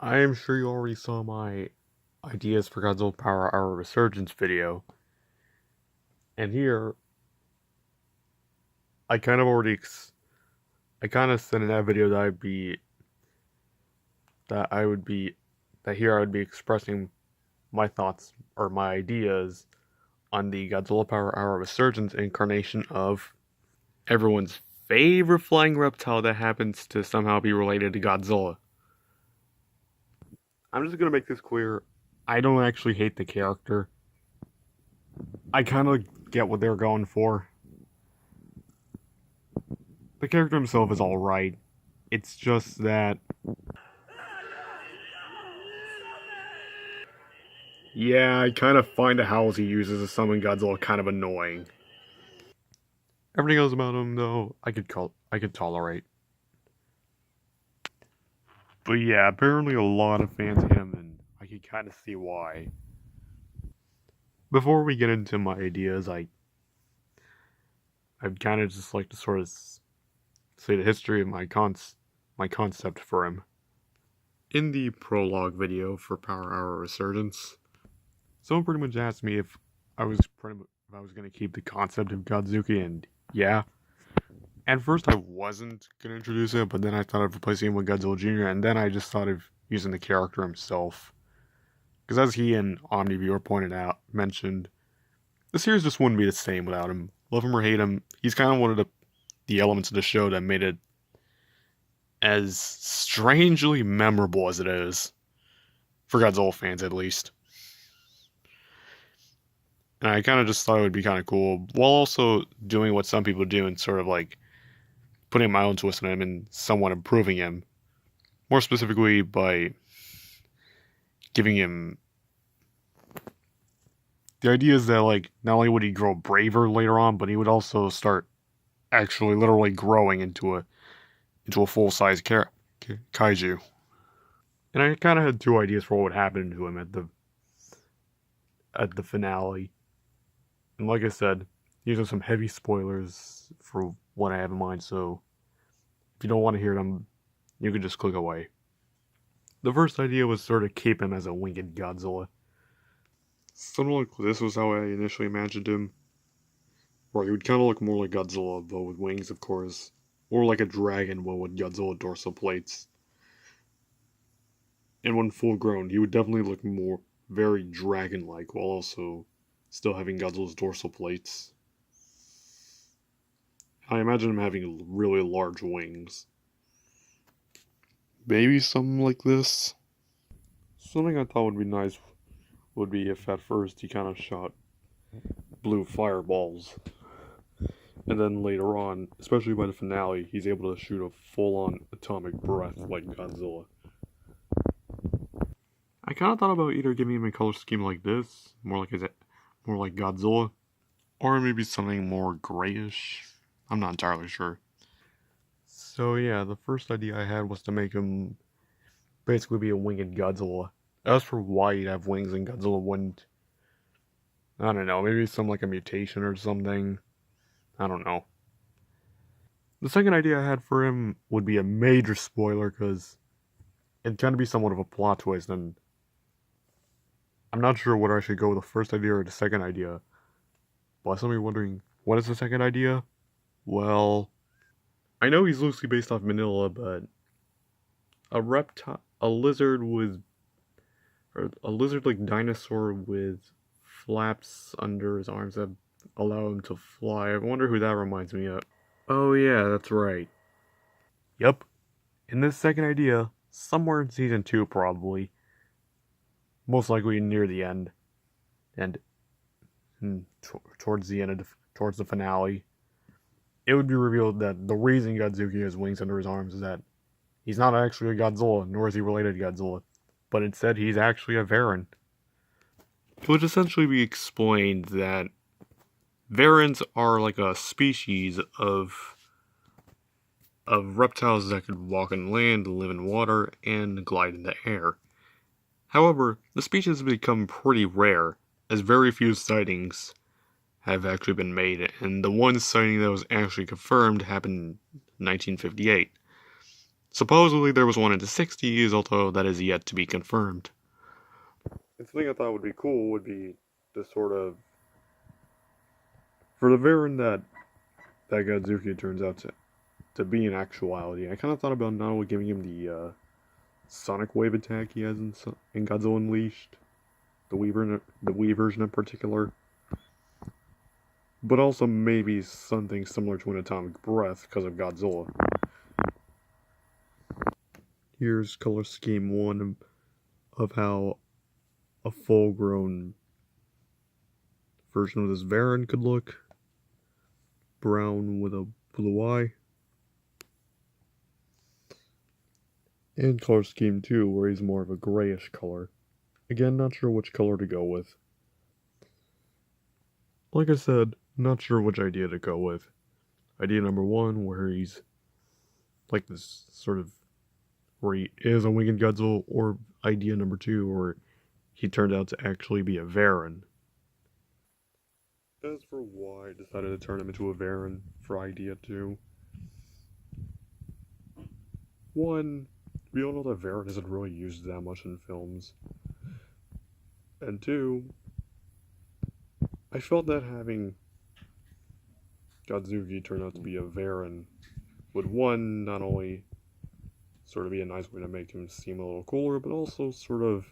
I am sure you already saw my ideas for Godzilla Power Hour Resurgence video, and here I kind of already I kind of said in that video that I would be that here I would be expressing my thoughts or my ideas on the Godzilla Power Hour Resurgence incarnation of everyone's favorite flying reptile that happens to somehow be related to Godzilla. I'm just gonna make this clear. I don't actually hate the character. I kind of get what they're going for. The character himself is alright. It's just that, yeah, I kind of find the howls he uses to summon Godzilla kind of annoying. Everything else about him, though, I could tolerate. But yeah, apparently a lot of fans hate him, and I can kind of see why. Before we get into my ideas, I'd kind of just like to sort of say the history of my concept for him. In the prologue video for Power Hour Resurgence, someone pretty much asked me if I was going to keep the concept of Godzooky, and yeah. At first, I wasn't going to introduce it, but then I thought of replacing him with Godzilla Jr., and then I just thought of using the character himself. Because as he and OmniViewer mentioned, the series just wouldn't be the same without him. Love him or hate him, he's kind of one of the elements of the show that made it as strangely memorable as it is. For Godzilla fans, at least. And I kind of just thought it would be kind of cool, while also doing what some people do and sort of like putting my own twist on him and somewhat improving him. More specifically, by giving him the idea is that, like, not only would he grow braver later on, but he would also start actually literally growing into a full-size kaiju. And I kind of had two ideas for what would happen to him at the finale. And like I said, these are some heavy spoilers for what I have in mind, so if you don't want to hear them, you can just click away. The first idea was sort of keep him as a winged Godzilla. Something like this was how I initially imagined him. Where he would kind of look more like Godzilla, but with wings, of course. Or like a dragon, but with Godzilla dorsal plates. And when full grown, he would definitely look more very dragon-like, while also still having Godzilla's dorsal plates. I imagine him having really large wings. Maybe something like this. Something I thought would be nice would be if at first he kind of shot blue fireballs. And then later on, especially by the finale, he's able to shoot a full-on atomic breath like Godzilla. I kind of thought about either giving him a color scheme like this, more like Godzilla, or maybe something more grayish. I'm not entirely sure. So yeah, the first idea I had was to make him basically be a winged Godzilla. As for why he'd have wings and Godzilla wouldn't, I don't know, maybe some like a mutation or something. I don't know. The second idea I had for him would be a major spoiler, because it'd kind of be somewhat of a plot twist, and I'm not sure whether I should go with the first idea or the second idea. But some of you wondering, what is the second idea? Well, I know he's loosely based off Manila, but a lizard-like dinosaur with flaps under his arms that allow him to fly. I wonder who that reminds me of. Oh yeah, that's right. Yep. In this second idea, somewhere in season 2 probably. Most likely near the end. And towards the finale, it would be revealed that the reason Godzooky has wings under his arms is that he's not actually a Godzilla, nor is he related to Godzilla, but instead he's actually a Varan. It would essentially be explained that Varans are like a species of reptiles that could walk on land, live in water, and glide in the air. However, the species has become pretty rare, as very few sightings have actually been made, and the one sighting that was actually confirmed happened in 1958. Supposedly there was one in the 60s, although that is yet to be confirmed. And something I thought would be cool would be the sort of, for the Varan that Godzooky turns out to be in actuality, I kind of thought about not only giving him the sonic wave attack he has in Godzilla Unleashed, the Wii version in particular, but also maybe something similar to an atomic breath because of Godzilla. Here's color scheme 1 of how a full-grown version of this Varan could look. Brown with a blue eye. And color scheme 2, where he's more of a grayish color. Again, not sure which color to go with. Like I said, not sure which idea to go with. Idea number 1, where he's like this sort of, where he is a winged Godzilla, or idea number 2, where he turned out to actually be a Varan. As for why I decided to turn him into a Varan for idea 2, 1, we all know that Varan isn't really used that much in films. And 2, I felt that having Godzooky turn out to be a Varan would, 1, not only sort of be a nice way to make him seem a little cooler, but also sort of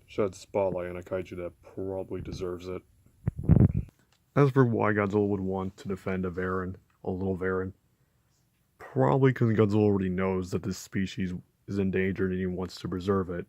shed spotlight on a kaiju that probably deserves it. As for why Godzilla would want to defend a little Varan, probably because Godzilla already knows that this species is endangered and he wants to preserve it.